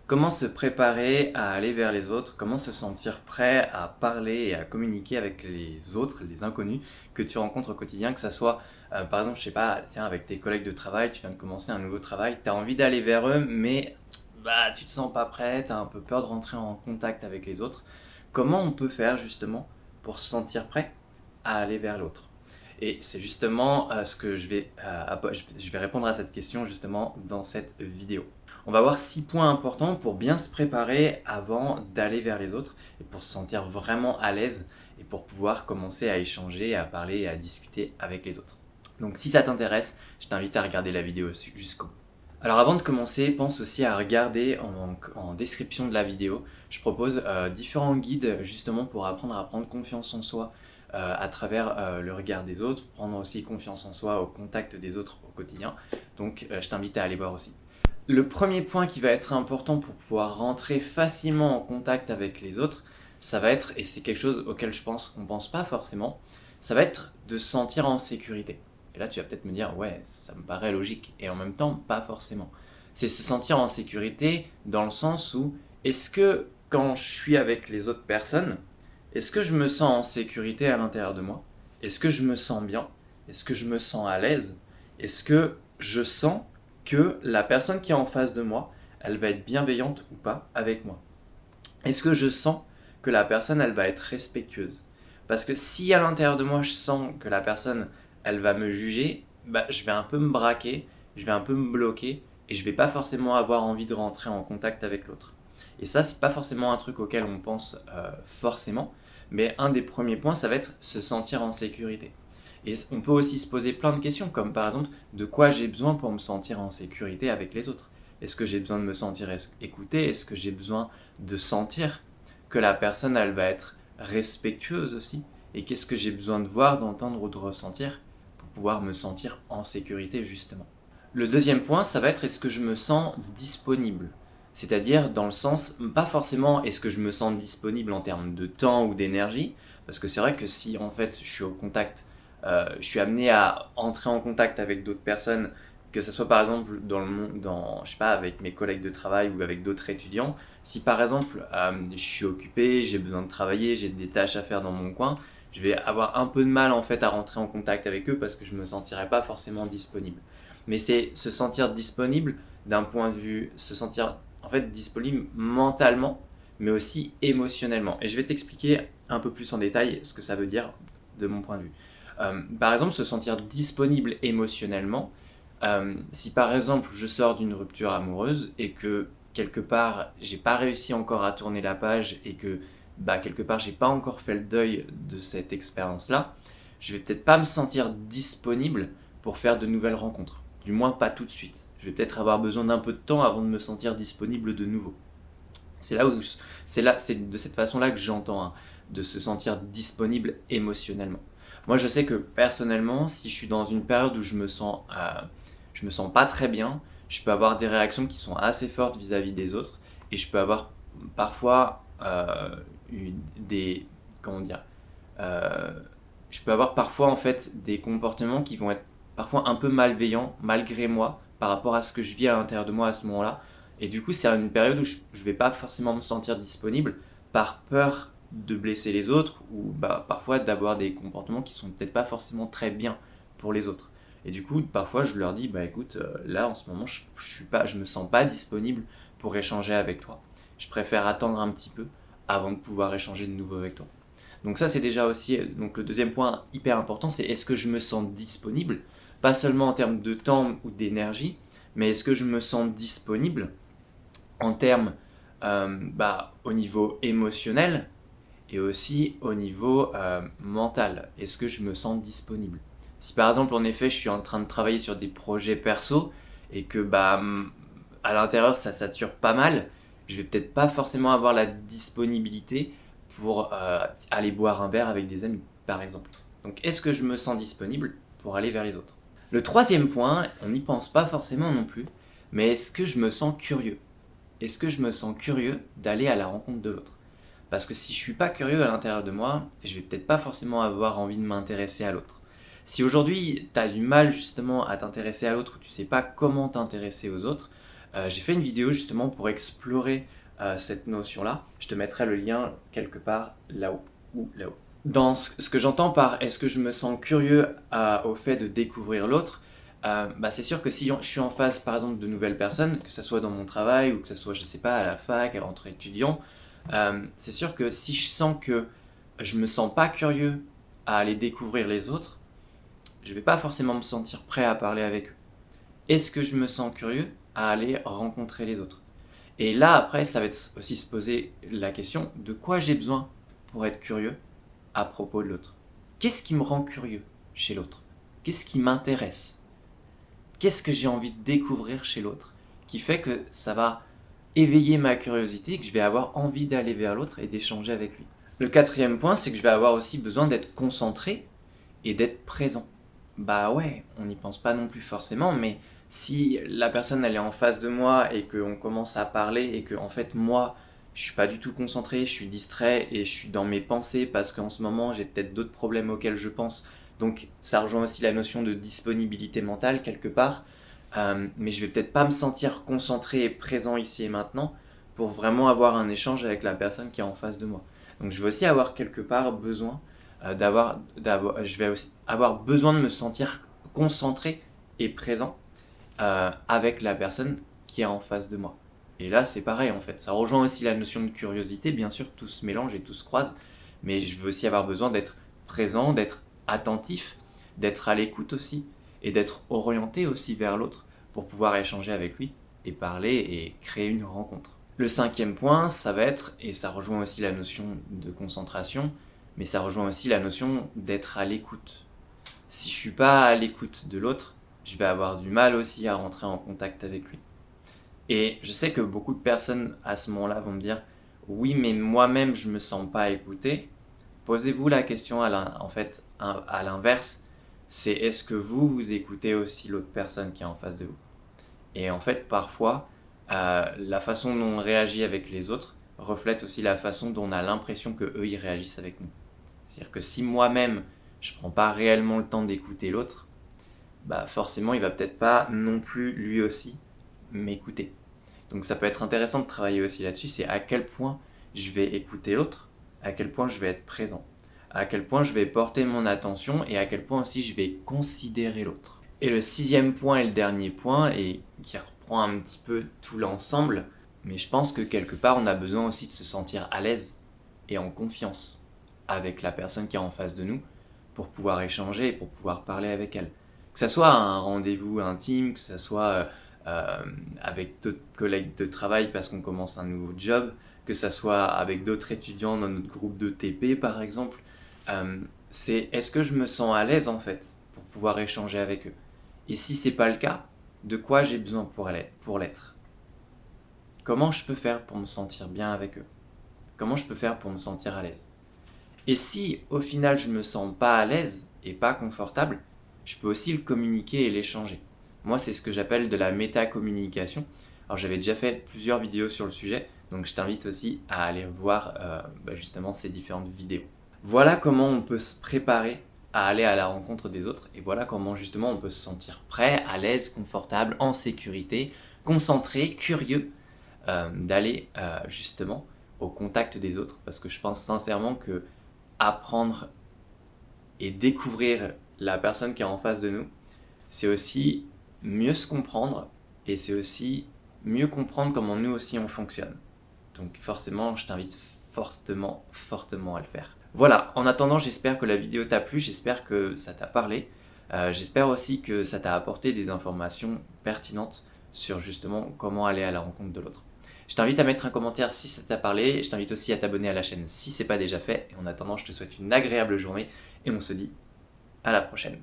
Comment se préparer à aller vers les autres? Comment se sentir prêt à parler et à communiquer avec les autres, les inconnus que tu rencontres au quotidien, que ça soit par exemple, je sais pas, tiens, avec tes collègues de travail, tu viens de commencer un nouveau travail, tu as envie d'aller vers eux, mais bah, tu te sens pas prêt, tu as un peu peur de rentrer en contact avec les autres. Comment on peut faire justement pour se sentir prêt à aller vers l'autre? Et c'est justement ce que je vais répondre à cette question justement dans cette vidéo. On va voir 6 points importants pour bien se préparer avant d'aller vers les autres et pour se sentir vraiment à l'aise et pour pouvoir commencer à échanger, à parler et à discuter avec les autres. Donc si ça t'intéresse, je t'invite à regarder la vidéo jusqu'au bout. Alors avant de commencer, pense aussi à regarder en description de la vidéo. Je propose différents guides justement pour apprendre à prendre confiance en soi à travers le regard des autres, prendre aussi confiance en soi au contact des autres au quotidien. Donc je t'invite à aller voir aussi. Le premier point qui va être important pour pouvoir rentrer facilement en contact avec les autres, ça va être, et c'est quelque chose auquel je pense qu'on ne pense pas forcément, ça va être de se sentir en sécurité. Et là tu vas peut-être me dire, ouais, ça me paraît logique, et en même temps, pas forcément. C'est se sentir en sécurité dans le sens où, est-ce que quand je suis avec les autres personnes, est-ce que je me sens en sécurité à l'intérieur de moi? Est-ce que je me sens bien? Est-ce que je me sens à l'aise? Est-ce que je sens que la personne qui est en face de moi, elle va être bienveillante ou pas avec moi? Est-ce que je sens que la personne, elle va être respectueuse? Parce que si à l'intérieur de moi, je sens que la personne, elle va me juger, bah, je vais un peu me braquer, je vais un peu me bloquer et je vais pas forcément avoir envie de rentrer en contact avec l'autre. Et ça, c'est pas forcément un truc auquel on pense forcément, mais un des premiers points, ça va être se sentir en sécurité. Et on peut aussi se poser plein de questions, comme par exemple, de quoi j'ai besoin pour me sentir en sécurité avec les autres? Est-ce que j'ai besoin de me sentir écouté? Est-ce que j'ai besoin de sentir que la personne, elle va être respectueuse aussi? Et qu'est-ce que j'ai besoin de voir, d'entendre ou de ressentir pour pouvoir me sentir en sécurité justement? Le deuxième point, ça va être est-ce que je me sens disponible? C'est-à-dire dans le sens, pas forcément est-ce que je me sens disponible en termes de temps ou d'énergie, parce que c'est vrai que si en fait je suis au contact, je suis amené à entrer en contact avec d'autres personnes, que ce soit par exemple dans le monde, je sais pas, avec mes collègues de travail ou avec d'autres étudiants, si par exemple je suis occupé, j'ai besoin de travailler, j'ai des tâches à faire dans mon coin, je vais avoir un peu de mal en fait à rentrer en contact avec eux parce que je me sentirai pas forcément disponible. Mais c'est se sentir disponible d'un point de vue, se sentir en fait disponible mentalement, mais aussi émotionnellement. Et je vais t'expliquer un peu plus en détail ce que ça veut dire de mon point de vue. Par exemple, se sentir disponible émotionnellement, si par exemple je sors d'une rupture amoureuse et que quelque part j'ai pas réussi encore à tourner la page et que bah, quelque part j'ai pas encore fait le deuil de cette expérience là, je vais peut-être pas me sentir disponible pour faire de nouvelles rencontres. Du moins pas tout de suite. Je vais peut-être avoir besoin d'un peu de temps avant de me sentir disponible de nouveau. C'est de cette façon-là que j'entends de se sentir disponible émotionnellement. Moi, je sais que personnellement, si je suis dans une période où je me sens pas très bien, je peux avoir des réactions qui sont assez fortes vis-à-vis des autres et je peux avoir parfois des comment dire, euh, je peux avoir parfois en fait des comportements qui vont être parfois un peu malveillants malgré moi par rapport à ce que je vis à l'intérieur de moi à ce moment-là. Et du coup, c'est une période où je ne vais pas forcément me sentir disponible par peur de blesser les autres ou bah, parfois d'avoir des comportements qui sont peut-être pas forcément très bien pour les autres. Et du coup, parfois, je leur dis, bah écoute, là en ce moment, je me sens pas disponible pour échanger avec toi. Je préfère attendre un petit peu avant de pouvoir échanger de nouveau avec toi. Donc ça, c'est déjà aussi donc le deuxième point hyper important, c'est est-ce que je me sens disponible, pas seulement en termes de temps ou d'énergie, mais est-ce que je me sens disponible en termes bah, au niveau émotionnel et aussi au niveau mental. Est-ce que je me sens disponible? Si par exemple, en effet, je suis en train de travailler sur des projets perso et que bah, à l'intérieur, ça sature pas mal, je vais peut-être pas forcément avoir la disponibilité pour aller boire un verre avec des amis, par exemple. Donc, est-ce que je me sens disponible pour aller vers les autres? Le troisième point, on n'y pense pas forcément non plus, mais est-ce que je me sens curieux? Est-ce que je me sens curieux d'aller à la rencontre de l'autre? Parce que si je suis pas curieux à l'intérieur de moi, je vais peut-être pas forcément avoir envie de m'intéresser à l'autre. Si aujourd'hui tu as du mal justement à t'intéresser à l'autre ou tu sais pas comment t'intéresser aux autres, J'ai fait une vidéo justement pour explorer cette notion-là. Je te mettrai le lien quelque part là-haut ou là-haut. Dans ce que j'entends par est-ce que je me sens curieux au fait de découvrir l'autre, c'est sûr que si je suis en face par exemple de nouvelles personnes, que ce soit dans mon travail ou que ce soit je sais pas à la fac, entre étudiants, c'est sûr que si je sens que je me sens pas curieux à aller découvrir les autres, je vais pas forcément me sentir prêt à parler avec eux. Est-ce que je me sens curieux à aller rencontrer les autres? Et là après ça va être aussi se poser la question de quoi j'ai besoin pour être curieux à propos de l'autre. Qu'est-ce qui me rend curieux chez l'autre? Qu'est-ce qui m'intéresse? Qu'est-ce que j'ai envie de découvrir chez l'autre qui fait que ça va éveiller ma curiosité et que je vais avoir envie d'aller vers l'autre et d'échanger avec lui. Le quatrième point, c'est que je vais avoir aussi besoin d'être concentré et d'être présent. Bah ouais, on n'y pense pas non plus forcément, mais si la personne elle est en face de moi et qu'on commence à parler et que en fait moi je suis pas du tout concentré, je suis distrait et je suis dans mes pensées parce qu'en ce moment j'ai peut-être d'autres problèmes auxquels je pense. Donc ça rejoint aussi la notion de disponibilité mentale quelque part. Mais je vais peut-être pas me sentir concentré et présent ici et maintenant pour vraiment avoir un échange avec la personne qui est en face de moi. Donc je vais aussi avoir quelque part besoin je vais aussi avoir besoin de me sentir concentré et présent avec la personne qui est en face de moi. Et là c'est pareil en fait, ça rejoint aussi la notion de curiosité, bien sûr tout se mélange et tout se croise, mais je vais aussi avoir besoin d'être présent, d'être attentif, d'être à l'écoute aussi, et d'être orienté aussi vers l'autre pour pouvoir échanger avec lui et parler et créer une rencontre. Le cinquième point, ça va être, et ça rejoint aussi la notion de concentration, mais ça rejoint aussi la notion d'être à l'écoute. Si je suis pas à l'écoute de l'autre, je vais avoir du mal aussi à rentrer en contact avec lui. Et je sais que beaucoup de personnes à ce moment-là vont me dire oui, mais moi-même je me sens pas écouté. Posez-vous la question à l'inverse, c'est est-ce que vous écoutez aussi l'autre personne qui est en face de vous? Et en fait, parfois, la façon dont on réagit avec les autres reflète aussi la façon dont on a l'impression que eux ils réagissent avec nous. C'est-à-dire que si moi-même je prends pas réellement le temps d'écouter l'autre, forcément il va peut-être pas non plus lui aussi m'écouter. Donc ça peut être intéressant de travailler aussi là-dessus, c'est à quel point je vais écouter l'autre, à quel point je vais être présent, à quel point je vais porter mon attention et à quel point aussi je vais considérer l'autre. Et le sixième point et le dernier point, et qui reprend un petit peu tout l'ensemble, mais je pense que quelque part on a besoin aussi de se sentir à l'aise et en confiance avec la personne qui est en face de nous pour pouvoir échanger et pour pouvoir parler avec elle. Que ça soit un rendez-vous intime, que ça soit avec d'autres collègues de travail parce qu'on commence un nouveau job, que ça soit avec d'autres étudiants dans notre groupe de TP par exemple, c'est est-ce que je me sens à l'aise en fait pour pouvoir échanger avec eux? Et si c'est pas le cas, de quoi j'ai besoin pour l'être? Comment je peux faire pour me sentir bien avec eux? Comment je peux faire pour me sentir à l'aise? Et si au final je me sens pas à l'aise et pas confortable, je peux aussi le communiquer et l'échanger. Moi c'est ce que j'appelle de la métacommunication. Alors j'avais déjà fait plusieurs vidéos sur le sujet, donc je t'invite aussi à aller voir justement ces différentes vidéos. Voilà comment on peut se préparer à aller à la rencontre des autres et voilà comment justement on peut se sentir prêt, à l'aise, confortable, en sécurité, concentré, curieux d'aller justement au contact des autres parce que je pense sincèrement que apprendre et découvrir la personne qui est en face de nous, c'est aussi mieux se comprendre et c'est aussi mieux comprendre comment nous aussi on fonctionne. Donc forcément, je t'invite fortement à le faire. Voilà, en attendant, j'espère que la vidéo t'a plu, j'espère que ça t'a parlé. J'espère aussi que ça t'a apporté des informations pertinentes sur justement comment aller à la rencontre de l'autre. Je t'invite à mettre un commentaire si ça t'a parlé, je t'invite aussi à t'abonner à la chaîne si ce n'est pas déjà fait. Et en attendant, je te souhaite une agréable journée et on se dit à la prochaine.